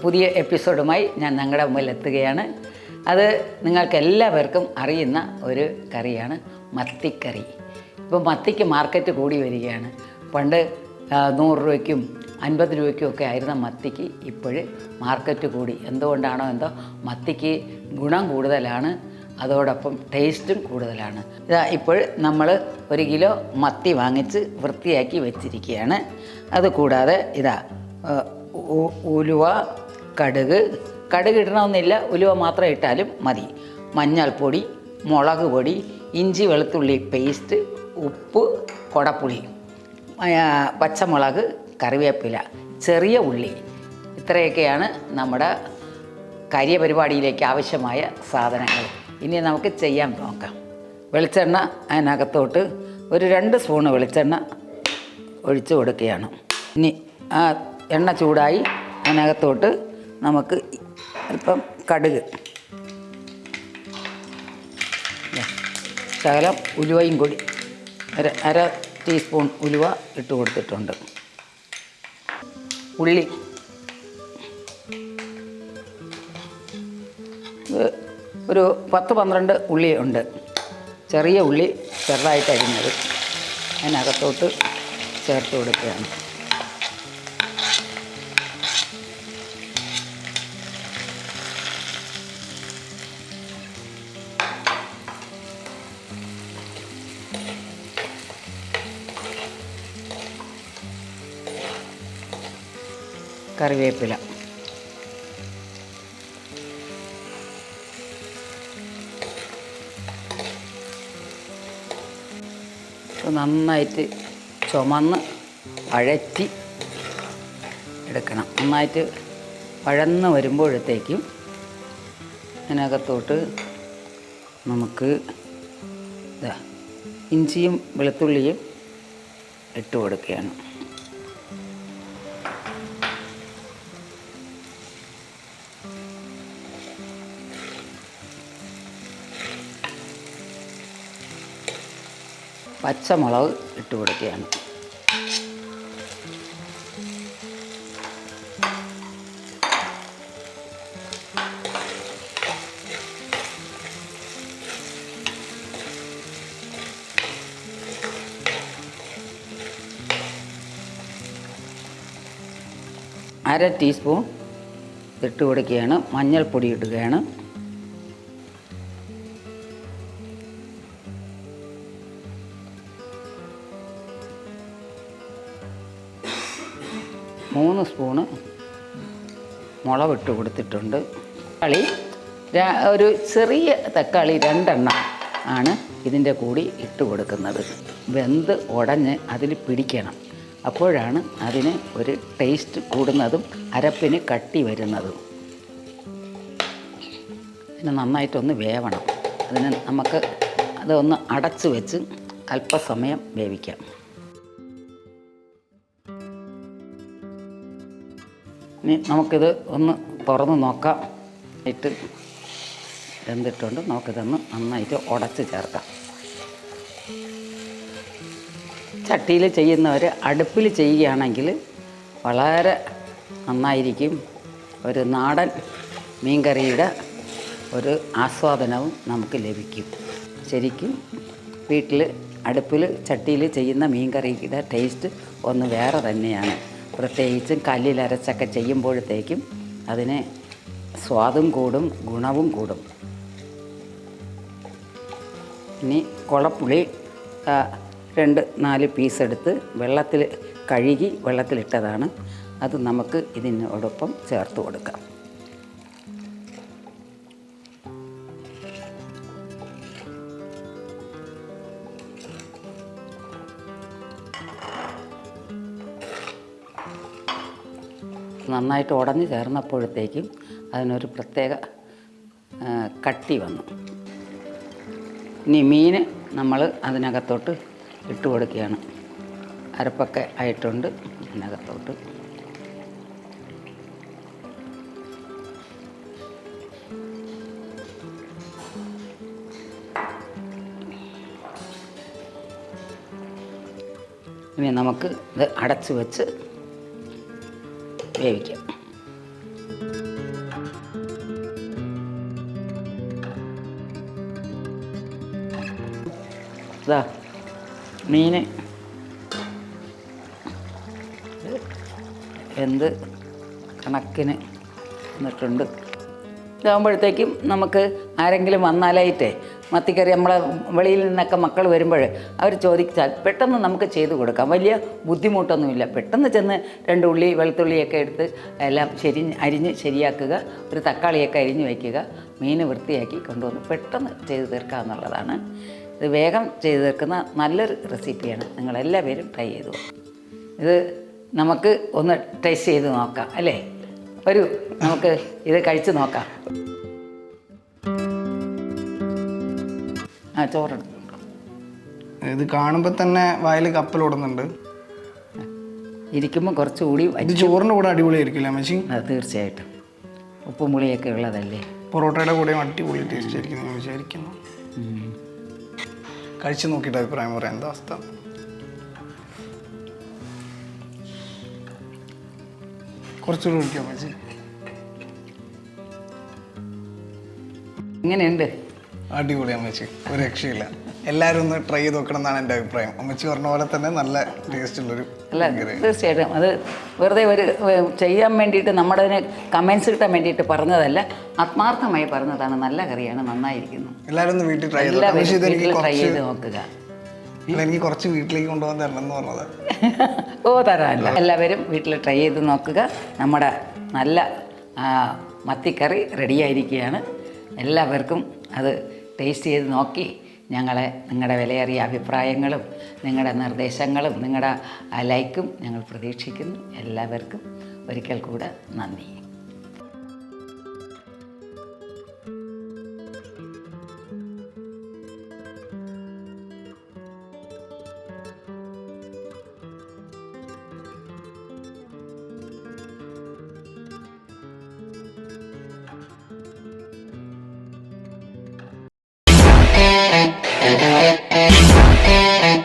പുതിയ എപ്പിസോഡുമായി ഞാൻ നിങ്ങളുടെ മുമ്പിൽ എത്തുകയാണ്. അത് നിങ്ങൾക്ക് എല്ലാവർക്കും അറിയുന്ന ഒരു കറിയാണ് മത്തിക്കറി. ഇപ്പോൾ മത്തിക്ക് മാർക്കറ്റ് കൂടി വരികയാണ്. പണ്ട് 100 രൂപയ്ക്കും 50 രൂപയ്ക്കും ഒക്കെ ആയിരുന്ന മത്തിക്ക് ഇപ്പോഴ് മാർക്കറ്റ് കൂടി. എന്തുകൊണ്ടാണോ എന്തോ, മത്തിക്ക് ഗുണം കൂടുതലാണ്, അതോടൊപ്പം ടേസ്റ്റും കൂടുതലാണ്. ഇതാ ഇപ്പോൾ നമ്മൾ 1 കിലോ മത്തി വാങ്ങിച്ച് വൃത്തിയാക്കി വെച്ചിരിക്കുകയാണ്. അതുകൂടാതെ ഇതാ ഉലുവ, കടുക് ഇടണമെന്നില്ല, ഉലുവ മാത്രം ഇട്ടാലും മതി. മഞ്ഞൾപ്പൊടി, മുളക് പൊടി, ഇഞ്ചി വെളുത്തുള്ളി പേസ്റ്റ്, ഉപ്പ്, കുടപ്പുളി, പച്ചമുളക്, കറിവേപ്പില, ചെറിയ ഉള്ളി, ഇത്രയൊക്കെയാണ് നമ്മുടെ കാര്യപരിപാടിയിലേക്ക് ആവശ്യമായ സാധനങ്ങൾ. ഇനി നമുക്ക് ചെയ്യാൻ നോക്കാം. വെളിച്ചെണ്ണ അതിനകത്തോട്ട് ഒരു 2 സ്പൂണ് വെളിച്ചെണ്ണ ഒഴിച്ച് കൊടുക്കുകയാണ്. ഇനി ആ എണ്ണ ചൂടായി അതിനകത്തോട്ട് നമുക്ക് അല്പം കടുക്, ശകലം ഉലുവയും കൂടി അര ടീസ്പൂൺ ഉലുവ ഇട്ട് കൊടുത്തിട്ടുണ്ട്. ഉള്ളി ഒരു 10-12 ഉള്ളി ഉണ്ട്. ചെറിയ ഉള്ളി ചെറുതായിട്ട് അരിഞ്ഞത് അതിനകത്തോട്ട് ചേർത്ത് കൊടുക്കുകയാണ്. കറിവേപ്പില, നന്നായിട്ട് ചുമന്ന് വഴറ്റി എടുക്കണം. നന്നായിട്ട് വഴന്ന് വരുമ്പോഴത്തേക്കും അതിനകത്തോട്ട് നമുക്ക് ഇഞ്ചിയും വെളുത്തുള്ളിയും ഇട്ട് കൊടുക്കുകയാണ്. പച്ചമുളക് ഇട്ട് കൊടുക്കുകയാണ്. അര ടീസ്പൂൺ ഇട്ട് കൊടുക്കുകയാണ്. മഞ്ഞൾപ്പൊടി ഇടുകയാണ്. മൂന്ന് സ്പൂണ് മുളക് ഇട്ട് കൊടുത്തിട്ടുണ്ട്. തക്കാളി ഒരു ചെറിയ തക്കാളി 2 എണ്ണം ആണ് ഇതിൻ്റെ കൂടി ഇട്ട് കൊടുക്കുന്നത്. വെന്ത് ഉടഞ്ഞ് അതിൽ പിടിക്കണം. അപ്പോഴാണ് അതിന് ഒരു ടേസ്റ്റ് കൂടുന്നതും അരപ്പിന് കട്ടി വരുന്നതും. പിന്നെ നന്നായിട്ടൊന്ന് വേവണം. അതിന് നമുക്ക് അതൊന്ന് അടച്ച് വെച്ച് അല്പസമയം വേവിക്കാം. ഇനി നമുക്കിത് ഒന്ന് തുറന്ന് നോക്കാം. ഇട്ട് വെന്തിട്ടുണ്ട്. നമുക്കിതൊന്ന് നന്നായിട്ട് ഉടച്ച് ചേർക്കാം. ചട്ടിയിൽ ചെയ്യുന്നവർ അടുപ്പിൽ ചെയ്യുകയാണെങ്കിൽ വളരെ നന്നായിരിക്കും. ഒരു നാടൻ മീൻകറിയുടെ ഒരു ആസ്വാദനവും നമുക്ക് ലഭിക്കും. ശരിക്കും വീട്ടിൽ അടുപ്പിൽ ചട്ടിയിൽ ചെയ്യുന്ന മീൻകറിയുടെ ടേസ്റ്റ് ഒന്ന് വേറെ തന്നെയാണ്. പ്രത്യേകിച്ചും കല്ലിലരച്ചൊക്കെ ചെയ്യുമ്പോഴത്തേക്കും അതിന് സ്വാദും കൂടും, ഗുണവും കൂടും. ഇനി കുടപ്പുളി 2-4 പീസ് എടുത്ത് വെള്ളത്തിൽ കഴുകി വെള്ളത്തിലിട്ടതാണ്. അത് നമുക്ക് ഇതിനോടൊപ്പം ചേർത്ത് കൊടുക്കാം. നന്നായിട്ട് ഉടഞ്ഞ് ചേർന്നപ്പോഴത്തേക്കും അതിനൊരു പ്രത്യേക കട്ടി വന്നു. ഇനി മീൻ നമ്മൾ അതിനകത്തോട്ട് ഇട്ട് കൊടുക്കുകയാണ്. അരപ്പൊക്കെ ആയിട്ടുണ്ട്. അതിനകത്തോട്ട് ഇനി നമുക്ക് ഇത് അടച്ച് വെച്ച് വേവിക്കാം. ഇതാ മീൻ എന്ത് കണക്കിന് എന്നിട്ടുണ്ട്. ഇതാകുമ്പോഴത്തേക്കും നമുക്ക് ആരെങ്കിലും വന്നാലായിട്ടേ മത്തിക്കറി നമ്മളെ വെളിയിൽ നിന്നൊക്കെ മക്കൾ വരുമ്പോൾ അവർ ചോദിച്ചാൽ പെട്ടെന്ന് നമുക്ക് ചെയ്ത് കൊടുക്കാം. വലിയ ബുദ്ധിമുട്ടൊന്നുമില്ല. പെട്ടെന്ന് ചെന്ന് 2 ഉള്ളി വെളുത്തുള്ളിയൊക്കെ എടുത്ത് എല്ലാം അരിഞ്ഞ് ശരിയാക്കുക, ഒരു തക്കാളിയൊക്കെ അരിഞ്ഞ് വയ്ക്കുക, മീൻ വൃത്തിയാക്കി കൊണ്ടുവന്ന് പെട്ടെന്ന് ചെയ്ത് തീർക്കുക എന്നുള്ളതാണ്. ഇത് വേഗം ചെയ്ത് തീർക്കുന്ന നല്ലൊരു റെസിപ്പിയാണ്. നിങ്ങളെല്ലാവരും ട്രൈ ചെയ്തു. ഇത് നമുക്ക് ഒന്ന് ടേസ്റ്റ് ചെയ്ത് നോക്കാം അല്ലേ? വരൂ, നമുക്ക് ഇത് കഴിച്ച് നോക്കാം. ആ, ചോറെടുക്കുന്നുണ്ടോ? ഇത് കാണുമ്പോൾ തന്നെ വായിൽ കപ്പലോടുന്നുണ്ട്. ഇരിക്കുമ്പോൾ കുറച്ചുകൂടി ഇത് ചോറിൻ്റെ കൂടെ അടിപൊളിയായിരിക്കില്ല അമ്മച്ചി? അത് തീർച്ചയായിട്ടും ഉപ്പും പുളിയൊക്കെ ഉള്ളതല്ലേ. പൊറോട്ടയുടെ കൂടെയും അടിപൊളി ടേസ്റ്റ് ആയിരിക്കും ഞാൻ വിചാരിക്കുന്നു. കഴിച്ച് നോക്കിയിട്ട് അഭിപ്രായം പറയാം എന്താ അവസ്ഥ. കുറച്ചുകൂടി കുടിക്കാം അമ്മച്ചി. എങ്ങനെയുണ്ട്? അടിപൊളി അമ്മച്ചി, ഒരു രക്ഷയില്ല. എല്ലാവരും ഒന്ന് ട്രൈ ചെയ്ത് നോക്കണം എന്നാണ് എൻ്റെ അഭിപ്രായം. അമ്മച്ചി പറഞ്ഞ പോലെ തന്നെ നല്ല ടേസ്റ്റ് ഉള്ളൊരു. അല്ല, തീർച്ചയായിട്ടും അത് വെറുതെ ഒരു ചെയ്യാൻ വേണ്ടിയിട്ട് നമ്മുടെ കമൻസ് കിട്ടാൻ വേണ്ടിയിട്ട് പറഞ്ഞതല്ല, ആത്മാർത്ഥമായി പറഞ്ഞതാണ്. നല്ല കറിയാണ്, നന്നായിരിക്കുന്നു. എല്ലാവരും ഒന്ന് വീട്ടിൽ ട്രൈ ചെയ്ത് നോക്കുക. എനിക്ക് കുറച്ച് വീട്ടിലേക്ക് കൊണ്ടുപോകാൻ തരണം എന്ന് പറഞ്ഞത്. ഓ, തരാമല്ല. എല്ലാവരും വീട്ടിൽ ട്രൈ ചെയ്ത് നോക്കുക. നമ്മുടെ നല്ല മത്തിക്കറി റെഡിയായിരിക്കുകയാണ്. എല്ലാവർക്കും അത് ടേസ്റ്റ് ചെയ്ത് നോക്കി നിങ്ങളുടെ വിലയേറിയ അഭിപ്രായങ്ങളും നിങ്ങളുടെ നിർദ്ദേശങ്ങളും നിങ്ങളുടെ ലൈക്കും ഞങ്ങൾ പ്രതീക്ഷിക്കുന്നു. എല്ലാവർക്കും ഒരിക്കൽ കൂടെ നന്ദി.